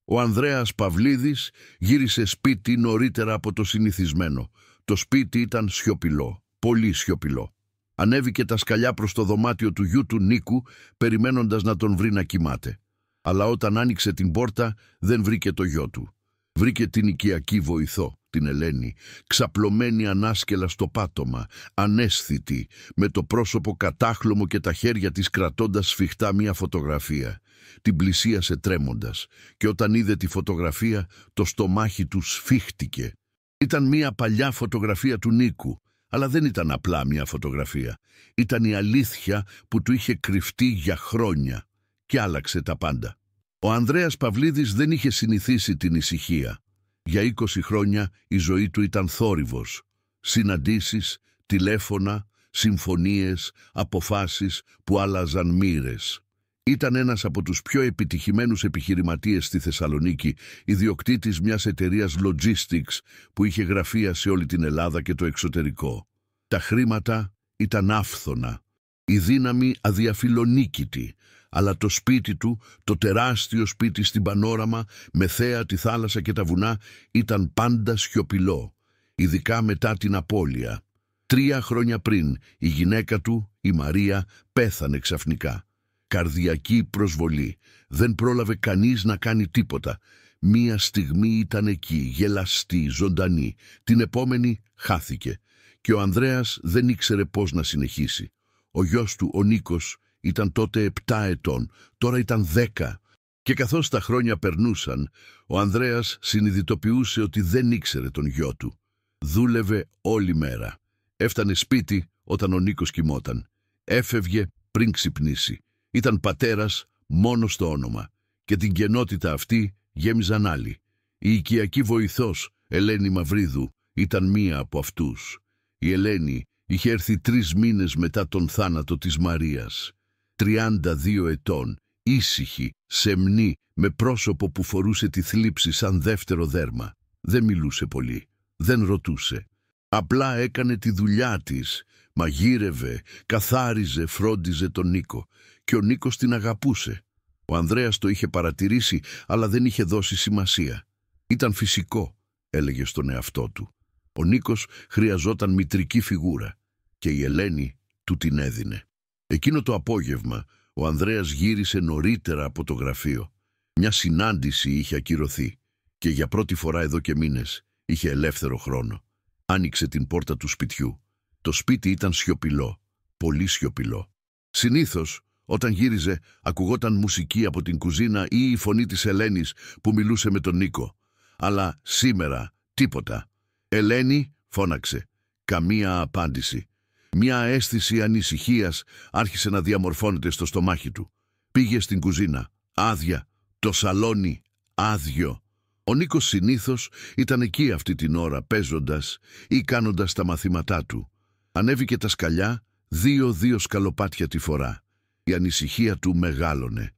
Ο Ανδρέας Παυλίδης γύρισε σπίτι νωρίτερα από το συνηθισμένο. Το σπίτι ήταν σιωπηλό, πολύ σιωπηλό. Ανέβηκε τα σκαλιά προς το δωμάτιο του γιου του Νίκου, περιμένοντας να τον βρει να κοιμάται. Αλλά όταν άνοιξε την πόρτα, δεν βρήκε το γιο του. Βρήκε την οικιακή βοηθό, την Ελένη, ξαπλωμένη ανάσκελα στο πάτωμα, αναίσθητη, με το πρόσωπο κατάχλωμο και τα χέρια της κρατώντας σφιχτά μια φωτογραφία. Την πλησίασε τρέμοντας και όταν είδε τη φωτογραφία, το στομάχι του σφίχτηκε. Ήταν μια παλιά φωτογραφία του Νίκου, αλλά δεν ήταν απλά μια φωτογραφία. Ήταν η αλήθεια που του είχε κρυφτεί για χρόνια και άλλαξε τα πάντα. Ο Ανδρέας Παυλίδης δεν είχε συνηθίσει την ησυχία. Για 20 χρόνια η ζωή του ήταν θόρυβος. Συναντήσεις, τηλέφωνα, συμφωνίες, αποφάσεις που άλλαζαν μοίρες. Ήταν ένας από τους πιο επιτυχημένους επιχειρηματίες στη Θεσσαλονίκη, ιδιοκτήτης μιας εταιρείας logistics που είχε γραφεία σε όλη την Ελλάδα και το εξωτερικό. Τα χρήματα ήταν άφθονα, η δύναμη αδιαφιλονίκητη, αλλά το σπίτι του, το τεράστιο σπίτι στην Πανόραμα, με θέα τη θάλασσα και τα βουνά, ήταν πάντα σιωπηλό, ειδικά μετά την απώλεια. 3 χρόνια πριν, η γυναίκα του, η Μαρία, πέθανε ξαφνικά. Καρδιακή προσβολή. Δεν πρόλαβε κανείς να κάνει τίποτα. Μία στιγμή ήταν εκεί, γελαστή, ζωντανή. Την επόμενη χάθηκε. Και ο Ανδρέας δεν ήξερε πώς να συνεχίσει. Ο γιος του, ο Νίκος, ήταν τότε 7 ετών, τώρα ήταν 10. Και καθώς τα χρόνια περνούσαν, ο Ανδρέας συνειδητοποιούσε ότι δεν ήξερε τον γιο του. Δούλευε όλη μέρα. Έφτανε σπίτι όταν ο Νίκος κοιμόταν. Έφευγε πριν ξυπνήσει. Ήταν πατέρας μόνο στο όνομα και την κενότητα αυτή γέμιζαν άλλοι. Η οικιακή βοηθός, Ελένη Μαυρίδου, ήταν μία από αυτούς. Η Ελένη είχε έρθει 3 μήνες μετά τον θάνατο της Μαρίας. 32 ετών, ήσυχη, σεμνή, με πρόσωπο που φορούσε τη θλίψη σαν δεύτερο δέρμα. Δεν μιλούσε πολύ, δεν ρωτούσε. Απλά έκανε τη δουλειά της, μαγείρευε, καθάριζε, φρόντιζε τον Νίκο. Και ο Νίκος την αγαπούσε. Ο Ανδρέας το είχε παρατηρήσει, αλλά δεν είχε δώσει σημασία. Ήταν φυσικό, έλεγε στον εαυτό του. Ο Νίκος χρειαζόταν μητρική φιγούρα και η Ελένη του την έδινε. Εκείνο το απόγευμα, ο Ανδρέας γύρισε νωρίτερα από το γραφείο. Μια συνάντηση είχε ακυρωθεί και για πρώτη φορά εδώ και μήνες είχε ελεύθερο χρόνο. Άνοιξε την πόρτα του σπιτιού. Το σπίτι ήταν σιωπηλό, πολύ σιωπηλό. Συνήθως, όταν γύριζε, ακουγόταν μουσική από την κουζίνα ή η φωνή της Ελένης που μιλούσε με τον Νίκο. Αλλά σήμερα τίποτα. «Ελένη», φώναξε. Καμία απάντηση. Μια αίσθηση ανησυχίας άρχισε να διαμορφώνεται στο στομάχι του. Πήγε στην κουζίνα. Άδεια. Το σαλόνι. Άδειο. Ο Νίκος συνήθως ήταν εκεί αυτή την ώρα, παίζοντας ή κάνοντας τα μαθήματά του. Ανέβηκε τα σκαλιά, 2-2 σκαλοπάτια τη φορά. Η ανησυχία του μεγάλωνε.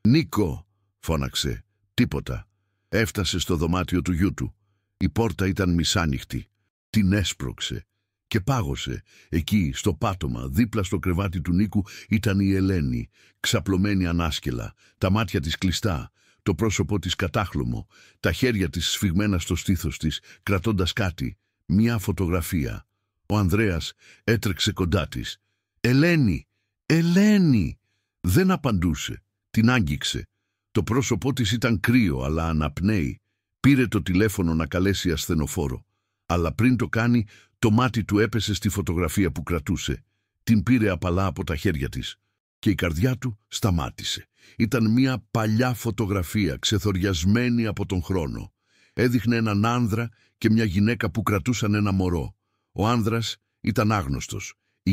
«Νίκο», φώναξε. Τίποτα. Έφτασε στο δωμάτιο του γιού του. Η πόρτα ήταν μισάνοιχτη. Την έσπρωξε και πάγωσε. Εκεί, στο πάτωμα, δίπλα στο κρεβάτι του Νίκου, ήταν η Ελένη, ξαπλωμένη ανάσκελα, τα μάτια της κλειστά, το πρόσωπό της κατάχλωμο, τα χέρια της σφιγμένα στο στήθος της, κρατώντας κάτι, μια φωτογραφία. Ο Ανδρέας έτρεξε κοντά της. «Ελένη! Ελένη!» Δεν απαντούσε. Την άγγιξε. Το πρόσωπό της ήταν κρύο, αλλά αναπνέει. Πήρε το τηλέφωνο να καλέσει ασθενοφόρο. Αλλά πριν το κάνει, το μάτι του έπεσε στη φωτογραφία που κρατούσε. Την πήρε απαλά από τα χέρια της. Και η καρδιά του σταμάτησε. Ήταν μια παλιά φωτογραφία, ξεθοριασμένη από τον χρόνο. Έδειχνε έναν άνδρα και μια γυναίκα που κρατούσαν ένα μωρό. Ο άνδρας ήταν άγνωστος. Η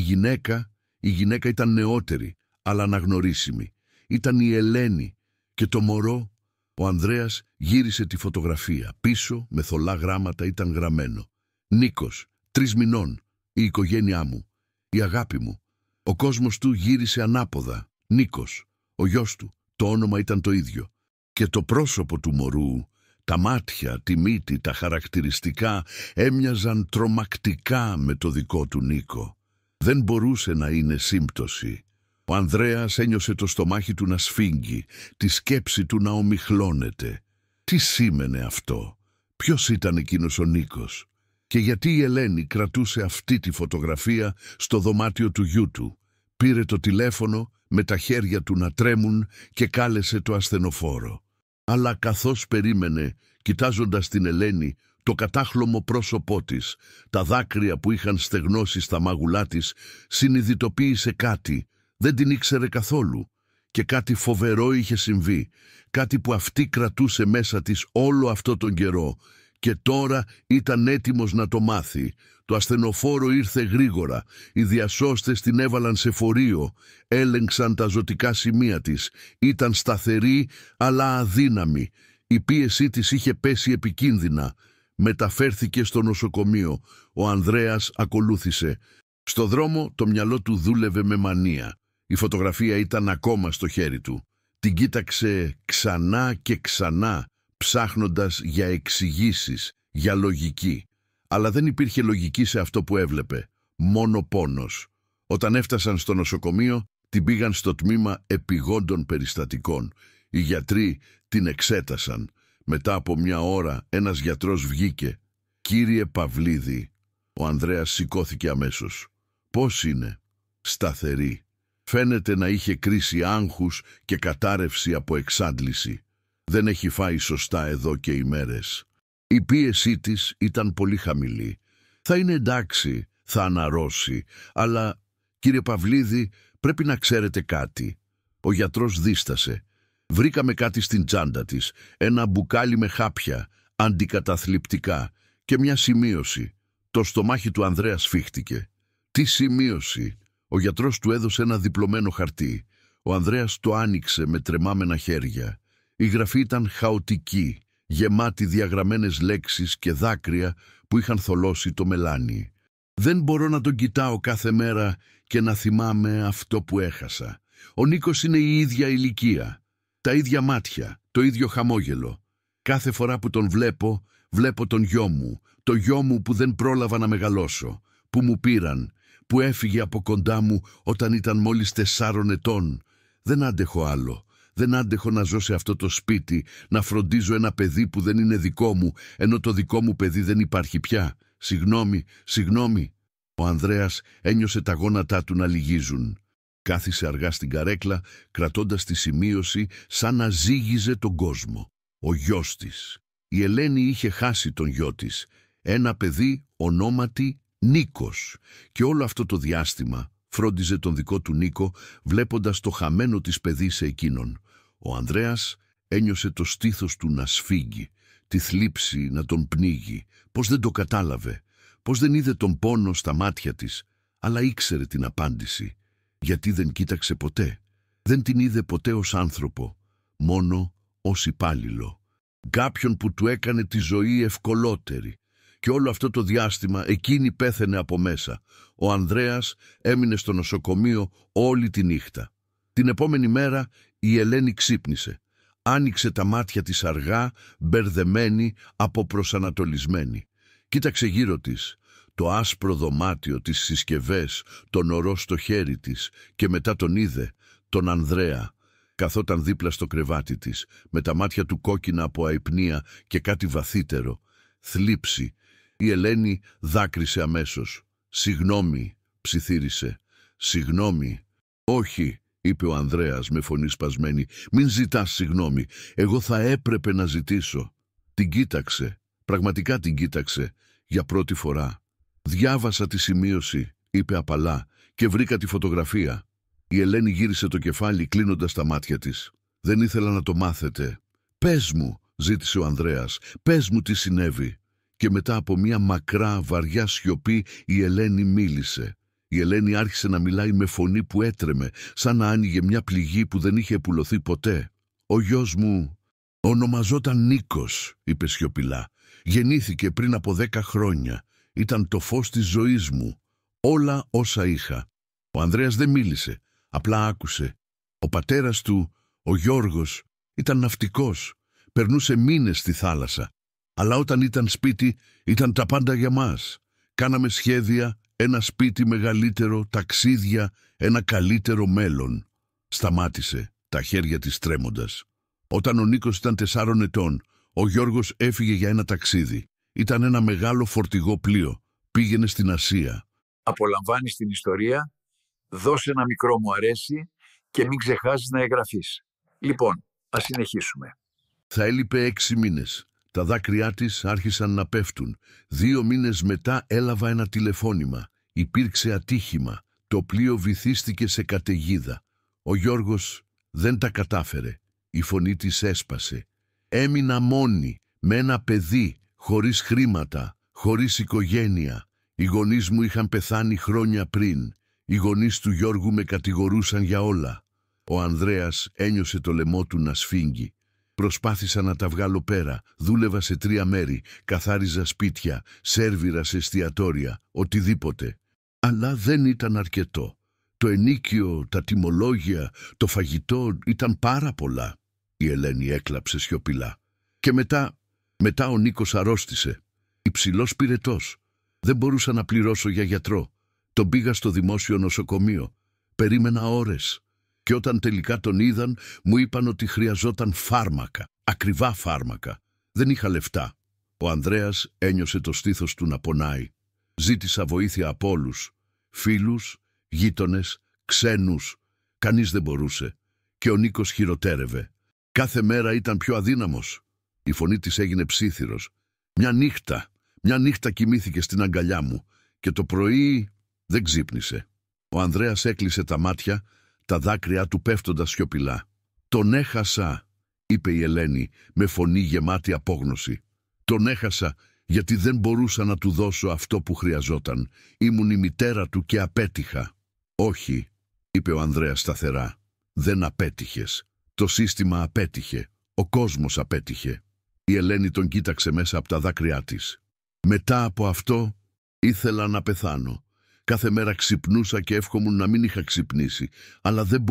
γυναίκα ήταν νεότερη, αλλά αναγνωρίσιμη. Ήταν η Ελένη και το μωρό. Ο Ανδρέας γύρισε τη φωτογραφία. Πίσω, με θολά γράμματα, ήταν γραμμένο. «Νίκος, 3 μηνών, η οικογένειά μου, η αγάπη μου». Ο κόσμος του γύρισε ανάποδα. Νίκος, ο γιος του, το όνομα ήταν το ίδιο. Και το πρόσωπο του μωρού, τα μάτια, τη μύτη, τα χαρακτηριστικά έμοιαζαν τρομακτικά με το δικό του Νίκο. Δεν μπορούσε να είναι σύμπτωση. Ο Ανδρέας ένιωσε το στομάχι του να σφίγγει, τη σκέψη του να ομιχλώνεται. Τι σήμαινε αυτό? Ποιος ήταν εκείνος ο Νίκος? Και γιατί η Ελένη κρατούσε αυτή τη φωτογραφία στο δωμάτιο του γιού του? Πήρε το τηλέφωνο με τα χέρια του να τρέμουν και κάλεσε το ασθενοφόρο. Αλλά καθώς περίμενε, κοιτάζοντας την Ελένη, το κατάχλωμο πρόσωπό της, τα δάκρυα που είχαν στεγνώσει στα μάγουλά της, συνειδητοποίησε κάτι. Δεν την ήξερε καθόλου. Και κάτι φοβερό είχε συμβεί. Κάτι που αυτή κρατούσε μέσα της όλο αυτό τον καιρό. Και τώρα ήταν έτοιμος να το μάθει. Το ασθενοφόρο ήρθε γρήγορα. Οι διασώστες την έβαλαν σε φορείο. Έλεγξαν τα ζωτικά σημεία της. Ήταν σταθερή αλλά αδύναμη. Η πίεσή της είχε πέσει επικίνδυνα. Μεταφέρθηκε στο νοσοκομείο. Ο Ανδρέας ακολούθησε. Στο δρόμο το μυαλό του δούλευε με μανία. Η φωτογραφία ήταν ακόμα στο χέρι του. Την κοίταξε ξανά και ξανά, ψάχνοντας για εξηγήσεις, για λογική. Αλλά δεν υπήρχε λογική σε αυτό που έβλεπε. Μόνο πόνος. Όταν έφτασαν στο νοσοκομείο, την πήγαν στο τμήμα επιγόντων περιστατικών. Οι γιατροί την εξέτασαν. Μετά από μια ώρα ένας γιατρός βγήκε. «Κύριε Παυλίδη». Ο Ανδρέας σηκώθηκε αμέσως. «Πώς είναι?» «Σταθερή. Φαίνεται να είχε κρίση άγχους και κατάρρευση από εξάντληση. Δεν έχει φάει σωστά εδώ και ημέρες. Η πίεσή της ήταν πολύ χαμηλή. Θα είναι εντάξει, θα αναρρώσει, αλλά, κύριε Παυλίδη, πρέπει να ξέρετε κάτι». Ο γιατρός δίστασε. «Βρήκαμε κάτι στην τσάντα της, ένα μπουκάλι με χάπια, αντικαταθλιπτικά και μια σημείωση». Το στομάχι του Ανδρέα σφίχτηκε. «Τι σημείωση?» Ο γιατρός του έδωσε ένα διπλωμένο χαρτί. Ο Ανδρέας το άνοιξε με τρεμάμενα χέρια. Η γραφή ήταν χαοτική, γεμάτη διαγραμμένες λέξεις και δάκρυα που είχαν θολώσει το μελάνι. «Δεν μπορώ να τον κοιτάω κάθε μέρα και να θυμάμαι αυτό που έχασα. Ο Νίκος είναι η ίδια ηλικία, τα ίδια μάτια, το ίδιο χαμόγελο. Κάθε φορά που τον βλέπω, βλέπω τον γιο μου, το γιο μου που δεν πρόλαβα να μεγαλώσω, που μου πήραν, που έφυγε από κοντά μου όταν ήταν μόλις 4 ετών. Δεν άντεχω άλλο. Δεν άντεχω να ζω σε αυτό το σπίτι, να φροντίζω ένα παιδί που δεν είναι δικό μου, ενώ το δικό μου παιδί δεν υπάρχει πια. Συγγνώμη, συγγνώμη». Ο Ανδρέας ένιωσε τα γόνατά του να λυγίζουν. Κάθισε αργά στην καρέκλα, κρατώντας τη σημείωση σαν να ζύγιζε τον κόσμο. Ο γιος της. Η Ελένη είχε χάσει τον γιο της. Ένα παιδί ονόματι Νίκος. Και όλο αυτό το διάστημα φρόντιζε τον δικό του Νίκο, βλέποντας το χαμένο της παιδί σε εκείνον. Ο Ανδρέας ένιωσε το στήθος του να σφίγγει, τη θλίψη να τον πνίγει. Πώς δεν το κατάλαβε, πώς δεν είδε τον πόνο στα μάτια της, αλλά ήξερε την απάντηση. Γιατί δεν κοίταξε ποτέ. Δεν την είδε ποτέ ως άνθρωπο, μόνο ως υπάλληλο. Κάποιον που του έκανε τη ζωή ευκολότερη. Και όλο αυτό το διάστημα εκείνη πέθαινε από μέσα. Ο Ανδρέας έμεινε στο νοσοκομείο όλη τη νύχτα. Την επόμενη μέρα η Ελένη ξύπνησε. Άνοιξε τα μάτια της αργά, μπερδεμένη, αποπροσανατολισμένη. Κοίταξε γύρω της. Το άσπρο δωμάτιο, τις συσκευές, τον ορό στο χέρι της και μετά τον είδε, τον Ανδρέα. Καθόταν δίπλα στο κρεβάτι της, με τα μάτια του κόκκινα από αϊπνία και κάτι βαθύτερο. Θλίψη. Η Ελένη δάκρυσε αμέσως. «Συγγνώμη», ψιθύρισε. «Συγγνώμη». «Όχι», είπε ο Ανδρέας με φωνή σπασμένη. «Μην ζητάς συγγνώμη. Εγώ θα έπρεπε να ζητήσω». Την κοίταξε. Πραγματικά την κοίταξε. Για πρώτη φορά. «Διάβασα τη σημείωση», είπε απαλά, «και βρήκα τη φωτογραφία». Η Ελένη γύρισε το κεφάλι κλείνοντας τα μάτια της. «Δεν ήθελα να το μάθετε». «Πες μου», ζήτησε ο Ανδρέας, «πες μου τι συνέβη». Και μετά από μια μακρά, βαριά σιωπή η Ελένη μίλησε. Η Ελένη άρχισε να μιλάει με φωνή που έτρεμε, σαν να άνοιγε μια πληγή που δεν είχε επουλωθεί ποτέ. «Ο γιος μου ονομαζόταν Νίκος», είπε σιωπηλά. «Γεννήθηκε πριν από 10 χρόνια. Ήταν το φως της ζωής μου. Όλα όσα είχα». Ο Ανδρέας δεν μίλησε, απλά άκουσε. Ο πατέρας του, ο Γιώργος, ήταν ναυτικός. Περνούσε μήνες στη θάλασσα. Αλλά όταν ήταν σπίτι, ήταν τα πάντα για μας. Κάναμε σχέδια, ένα σπίτι μεγαλύτερο, ταξίδια, ένα καλύτερο μέλλον. Σταμάτησε, τα χέρια της τρέμοντας. Όταν ο Νίκος ήταν 4 ετών, Ο Γιώργος έφυγε για ένα ταξίδι. Ήταν ένα μεγάλο φορτηγό πλοίο. Πήγαινε στην Ασία. Απολαμβάνεις την ιστορία, δώσε ένα μικρό μου αρέσει και μην ξεχάσεις να εγγραφείς. Λοιπόν, ας συνεχίσουμε. Θα έλειπε 6 μήνες. Τα δάκρυά της άρχισαν να πέφτουν. 2 μήνες μετά έλαβα ένα τηλεφώνημα. Υπήρξε ατύχημα. Το πλοίο βυθίστηκε σε καταιγίδα. Ο Γιώργος δεν τα κατάφερε. Η φωνή της έσπασε. Έμεινα μόνη, με ένα παιδί, χωρίς χρήματα, χωρίς οικογένεια. Οι γονείς μου είχαν πεθάνει χρόνια πριν. Οι γονείς του Γιώργου με κατηγορούσαν για όλα. Ο Ανδρέας ένιωσε το λαιμό του να σφίγγει. Προσπάθησα να τα βγάλω πέρα. Δούλευα σε 3 μέρη. Καθάριζα σπίτια, σέρβιρα σε εστιατόρια, οτιδήποτε. Αλλά δεν ήταν αρκετό. Το ενίκιο, τα τιμολόγια, το φαγητό ήταν πάρα πολλά. Η Ελένη έκλαψε σιωπηλά. Και μετά ο Νίκος αρρώστησε. Υψηλός πυρετός. Δεν μπορούσα να πληρώσω για γιατρό. Τον πήγα στο δημόσιο νοσοκομείο. Περίμενα ώρες. Και όταν τελικά τον είδαν, μου είπαν ότι χρειαζόταν φάρμακα. Ακριβά φάρμακα. Δεν είχα λεφτά. Ο Ανδρέας ένιωσε το στήθος του να πονάει. Ζήτησα βοήθεια από όλους. Φίλους, γείτονες, ξένους. Κανείς δεν μπορούσε. Και ο Νίκος χειροτέρευε. Κάθε μέρα ήταν πιο αδύναμος. Η φωνή της έγινε ψίθυρος. Μια νύχτα κοιμήθηκε στην αγκαλιά μου και το πρωί δεν ξύπνησε. Ο Ανδρέας έκλεισε τα μάτια, τα δάκρυά του πέφτοντας σιωπηλά. «Τον έχασα», είπε η Ελένη με φωνή γεμάτη απόγνωση. «Τον έχασα γιατί δεν μπορούσα να του δώσω αυτό που χρειαζόταν. Ήμουν η μητέρα του και απέτυχα». «Όχι», είπε ο Ανδρέας σταθερά. «Δεν απέτυχες. Το σύστημα απέτυχε. Ο κόσμος απέτυχε». Η Ελένη τον κοίταξε μέσα από τα δάκρυά της. «Μετά από αυτό ήθελα να πεθάνω. Κάθε μέρα ξυπνούσα και εύχομουν να μην είχα ξυπνήσει. Αλλά δεν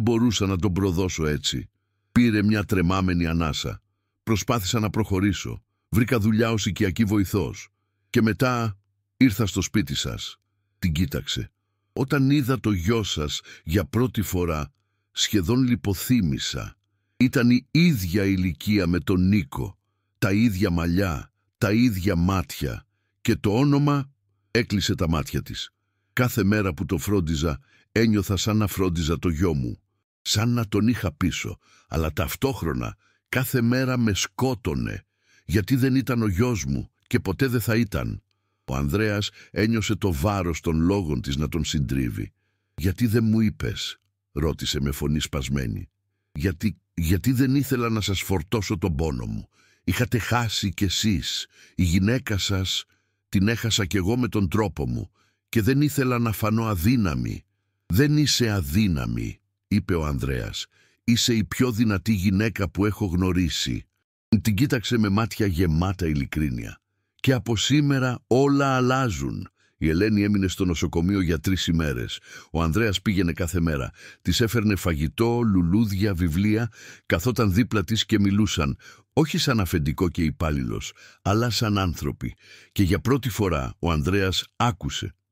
μπορούσα να τον προδώσω έτσι. Πήρε μια τρεμάμενη ανάσα. Προσπάθησα να προχωρήσω. Βρήκα δουλειά ως οικιακή βοηθός. Και μετά ήρθα στο σπίτι σας». Την κοίταξε. «Όταν είδα το γιο σας για πρώτη φορά, σχεδόν λιποθύμησα. Ήταν η ίδια ηλικία με τον Νίκο. Τα ίδια μαλλιά, τα ίδια μάτια. Και το όνομα...» Έκλεισε τα μάτια της. «Κάθε μέρα που το φρόντιζα, ένιωθα σαν να φρόντιζα το γιο μου. Σαν να τον είχα πίσω. Αλλά ταυτόχρονα, κάθε μέρα με σκότωνε. Γιατί δεν ήταν ο γιος μου και ποτέ δεν θα ήταν». Ο Ανδρέας ένιωσε το βάρος των λόγων της να τον συντρίβει. «Γιατί δεν μου είπες?» ρώτησε με φωνή σπασμένη. Γιατί δεν ήθελα να σας φορτώσω τον πόνο μου. Είχατε χάσει κι εσείς. Η γυναίκα σας την έχασα κι εγώ με τον τρόπο μου και δεν ήθελα να φανώ αδύναμη». «Δεν είσαι αδύναμη», είπε ο Ανδρέας. «Είσαι η πιο δυνατή γυναίκα που έχω γνωρίσει». Την κοίταξε με μάτια γεμάτα ειλικρίνεια. «Και από σήμερα όλα αλλάζουν». Η Ελένη έμεινε στο νοσοκομείο για 3 ημέρες. Ο Ανδρέας πήγαινε κάθε μέρα. Της έφερνε φαγητό, λουλούδια, βιβλία, καθόταν δίπλα της και μιλούσαν. Όχι σαν αφεντικό και υπάλληλος, αλλά σαν άνθρωποι. Και για πρώτη φορά ο Ανδρέας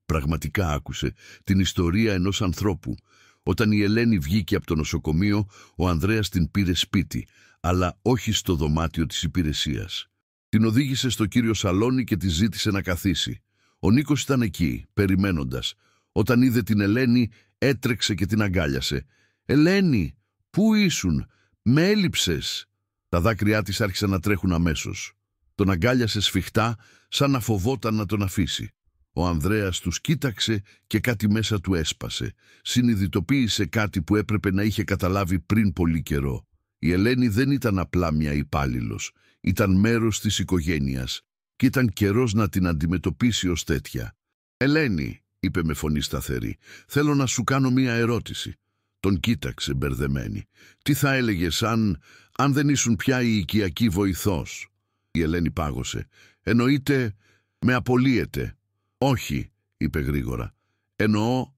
πραγματικά άκουσε, την ιστορία ενός ανθρώπου. Όταν η Ελένη βγήκε από το νοσοκομείο, ο Ανδρέας την πήρε σπίτι, αλλά όχι στο δωμάτιο της υπηρεσίας. Την οδήγησε στο κύριο σαλόνι και της ζήτησε να καθίσει. Ο Νίκος ήταν εκεί, περιμένοντας. Όταν είδε την Ελένη, έτρεξε και την αγκάλιασε. «Ελένη, πού ήσουν? Με έλειψες». Τα δάκρυά της άρχισαν να τρέχουν αμέσως. Τον αγκάλιασε σφιχτά, σαν να φοβόταν να τον αφήσει. Ο Ανδρέας τους κοίταξε και κάτι μέσα του έσπασε. Συνειδητοποίησε κάτι που έπρεπε να είχε καταλάβει πριν πολύ καιρό. Η Ελένη δεν ήταν απλά μια υπάλληλος. Ήταν μέρος της οικογένειας. Και ήταν καιρός να την αντιμετωπίσει ως τέτοια. «Ελένη», είπε με φωνή σταθερή, «θέλω να σου κάνω μία ερώτηση». Τον κοίταξε μπερδεμένη. «Τι θα έλεγες αν δεν ήσουν πια η οικιακή βοηθός?» Η Ελένη πάγωσε. «Εννοείται με απολύεται?» «Όχι», είπε γρήγορα. Εννοώ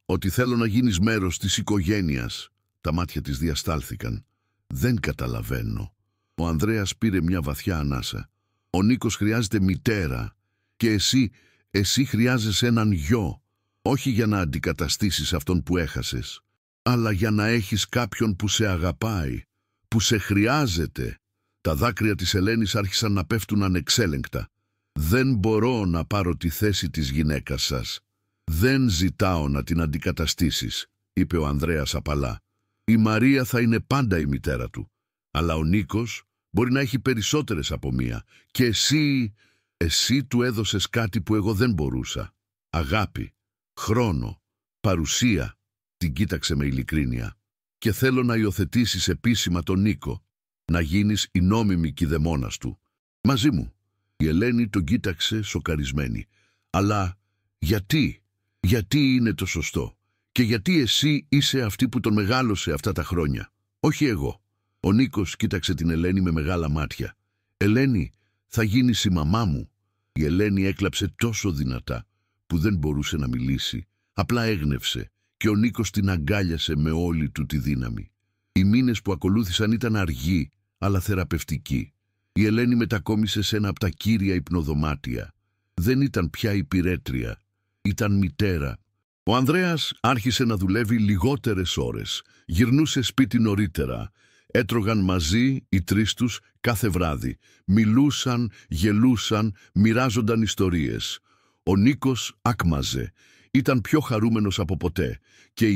ότι θέλω να γίνεις μέρος της οικογένειας». Τα μάτια της διαστάλθηκαν. «Δεν καταλαβαίνω». Ο Ανδρέας πήρε μια βαθιά ανάσα. «Ο Νίκος χρειάζεται μητέρα και εσύ χρειάζεσαι έναν γιο, όχι για να αντικαταστήσεις αυτόν που έχασες, αλλά για να έχεις κάποιον που σε αγαπάει, που σε χρειάζεται. Τα δάκρυα της Ελένης άρχισαν να πέφτουν ανεξέλεγκτα. Δεν μπορώ να πάρω τη θέση της γυναίκας σας. Δεν ζητάω να την αντικαταστήσεις, είπε ο Ανδρέας απαλά. Η Μαρία θα είναι πάντα η μητέρα του. Αλλά ο Νίκος μπορεί να έχει περισσότερες από μία. Και εσύ του έδωσες κάτι που εγώ δεν μπορούσα. Αγάπη, χρόνο, παρουσία. Την κοίταξε με ειλικρίνεια. Και θέλω να υιοθετήσεις επίσημα τον Νίκο. Να γίνεις η νόμιμη κηδεμόνας του. Μαζί μου. Η Ελένη τον κοίταξε σοκαρισμένη. Αλλά γιατί είναι το σωστό? Και γιατί εσύ είσαι αυτή που τον μεγάλωσε αυτά τα χρόνια? Όχι εγώ. Ο Νίκος κοίταξε την Ελένη με μεγάλα μάτια. Ελένη, θα γίνεις η μαμά μου. Η Ελένη έκλαψε τόσο δυνατά που δεν μπορούσε να μιλήσει. Απλά έγνευσε και ο Νίκος την αγκάλιασε με όλη του τη δύναμη. Οι μήνες που ακολούθησαν ήταν αργοί, αλλά θεραπευτικοί. Η Ελένη μετακόμισε σε ένα από τα κύρια υπνοδωμάτια. Δεν ήταν πια υπηρέτρια, ήταν μητέρα. Ο Ανδρέας άρχισε να δουλεύει λιγότερες ώρες. Γυρνούσε σπίτι νωρίτερα. Έτρωγαν μαζί οι τρεις τους κάθε βράδυ. Μιλούσαν, γελούσαν, μοιράζονταν ιστορίες. Ο Νίκος άκμαζε. Ήταν πιο χαρούμενος από ποτέ. Και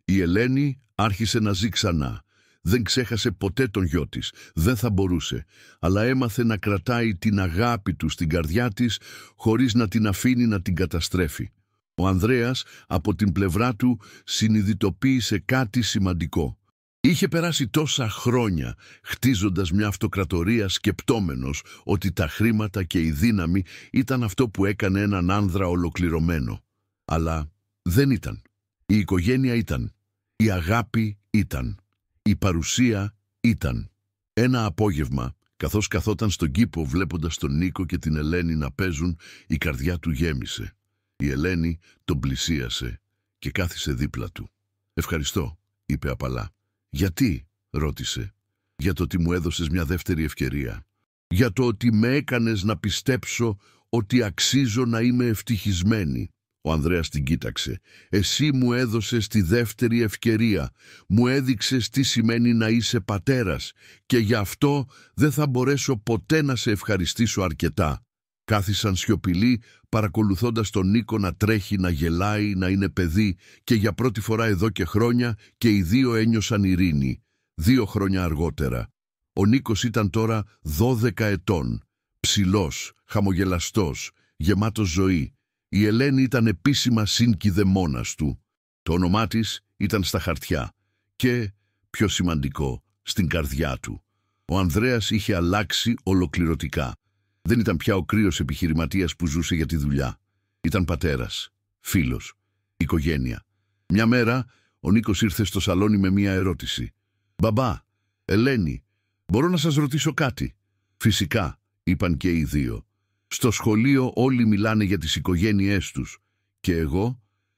η Ελένη άρχισε να ζει ξανά. Δεν ξέχασε ποτέ τον γιο της. Δεν θα μπορούσε. Αλλά έμαθε να κρατάει την αγάπη του στην καρδιά της χωρίς να την αφήνει να την καταστρέφει. Ο Ανδρέας από την πλευρά του συνειδητοποίησε κάτι σημαντικό. Είχε περάσει τόσα χρόνια χτίζοντας μια αυτοκρατορία σκεπτόμενος ότι τα χρήματα και η δύναμη ήταν αυτό που έκανε έναν άνδρα ολοκληρωμένο. Αλλά δεν ήταν. Η οικογένεια ήταν. Η αγάπη ήταν. Η παρουσία ήταν. Ένα απόγευμα, καθώς καθόταν στον κήπο βλέποντας τον Νίκο και την Ελένη να παίζουν, η καρδιά του γέμισε. Η Ελένη τον πλησίασε και κάθισε δίπλα του. «Ευχαριστώ», είπε απαλά. «Γιατί?» ρώτησε. «Για το ότι μου έδωσες μια δεύτερη ευκαιρία. Για το ότι με έκανες να πιστέψω ότι αξίζω να είμαι ευτυχισμένη». Ο Ανδρέας την κοίταξε. «Εσύ μου έδωσες τη δεύτερη ευκαιρία. Μου έδειξες τι σημαίνει να είσαι πατέρας και γι' αυτό δεν θα μπορέσω ποτέ να σε ευχαριστήσω αρκετά». Κάθισαν σιωπηλοί παρακολουθώντας τον Νίκο να τρέχει, να γελάει, να είναι παιδί και για πρώτη φορά εδώ και χρόνια και οι δύο ένιωσαν ειρήνη. 2 χρόνια αργότερα. Ο Νίκος ήταν τώρα 12 ετών. Ψηλός, χαμογελαστός, γεμάτος ζωή. Η Ελένη ήταν επίσημα συγκηδεμόνας του. Το όνομά της ήταν στα χαρτιά και, πιο σημαντικό, στην καρδιά του. Ο Ανδρέας είχε αλλάξει ολοκληρωτικά. Δεν ήταν πια ο κρύος επιχειρηματίας που ζούσε για τη δουλειά. Ήταν πατέρας, φίλος, οικογένεια. Μια μέρα ο Νίκος ήρθε στο σαλόνι με μια ερώτηση. «Μπαμπά, Ελένη, μπορώ να σας ρωτήσω κάτι?» «Φυσικά», είπαν και οι δύο. «Στο σχολείο όλοι μιλάνε για τις οικογένειές τους. Και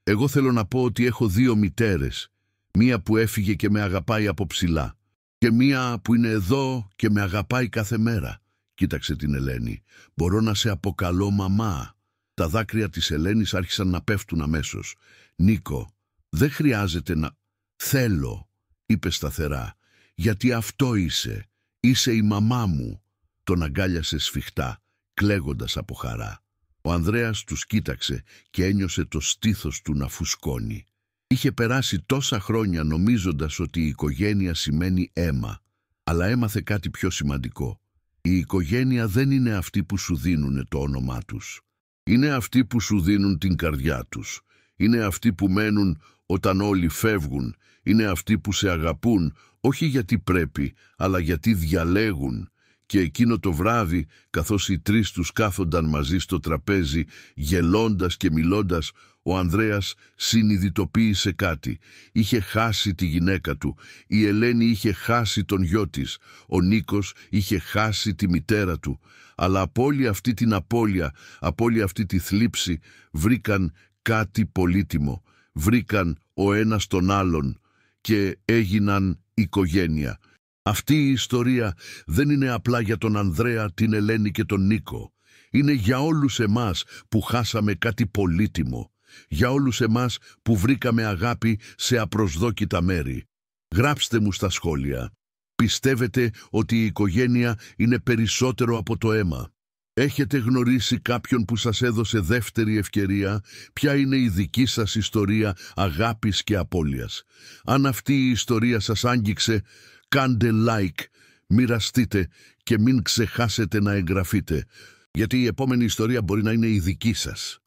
εγώ θέλω να πω ότι έχω 2 μητέρες. Μία που έφυγε και με αγαπάει από ψηλά. Και μία που είναι εδώ και με αγαπάει κάθε μέρα». Κοίταξε την Ελένη. «Μπορώ να σε αποκαλώ μαμά?» Τα δάκρυα της Ελένης άρχισαν να πέφτουν αμέσως. «Νίκο, δεν χρειάζεται να...» «Θέλω», είπε σταθερά, «γιατί αυτό είσαι. Είσαι η μαμά μου». Τον αγκάλιασε σφιχτά, κλαίγοντας από χαρά. Ο Ανδρέας τους κοίταξε και ένιωσε το στήθος του να φουσκώνει. Είχε περάσει τόσα χρόνια νομίζοντας ότι η οικογένεια σημαίνει αίμα, αλλά έμαθε κάτι πιο σημαντικό. Η οικογένεια δεν είναι αυτοί που σου δίνουν το όνομά τους. Είναι αυτοί που σου δίνουν την καρδιά τους. Είναι αυτοί που μένουν όταν όλοι φεύγουν. Είναι αυτοί που σε αγαπούν, όχι γιατί πρέπει, αλλά γιατί διαλέγουν. Και εκείνο το βράδυ, καθώς οι 3 τους κάθονταν μαζί στο τραπέζι, γελώντας και μιλώντας, ο Ανδρέας συνειδητοποίησε κάτι. Είχε χάσει τη γυναίκα του, η Ελένη είχε χάσει τον γιο της, ο Νίκος είχε χάσει τη μητέρα του. Αλλά από όλη αυτή την απώλεια, από όλη αυτή τη θλίψη, βρήκαν κάτι πολύτιμο. Βρήκαν ο ένας τον άλλον και έγιναν οικογένεια. Αυτή η ιστορία δεν είναι απλά για τον Ανδρέα, την Ελένη και τον Νίκο. Είναι για όλους εμάς που χάσαμε κάτι πολύτιμο. Για όλους εμάς που βρήκαμε αγάπη σε απροσδόκητα μέρη. Γράψτε μου στα σχόλια. Πιστεύετε ότι η οικογένεια είναι περισσότερο από το αίμα. Έχετε γνωρίσει κάποιον που σας έδωσε δεύτερη ευκαιρία? Ποια είναι η δική σας ιστορία αγάπης και απώλειας? Αν αυτή η ιστορία σας άγγιξε, κάντε like, μοιραστείτε και μην ξεχάσετε να εγγραφείτε, γιατί η επόμενη ιστορία μπορεί να είναι η δική σας.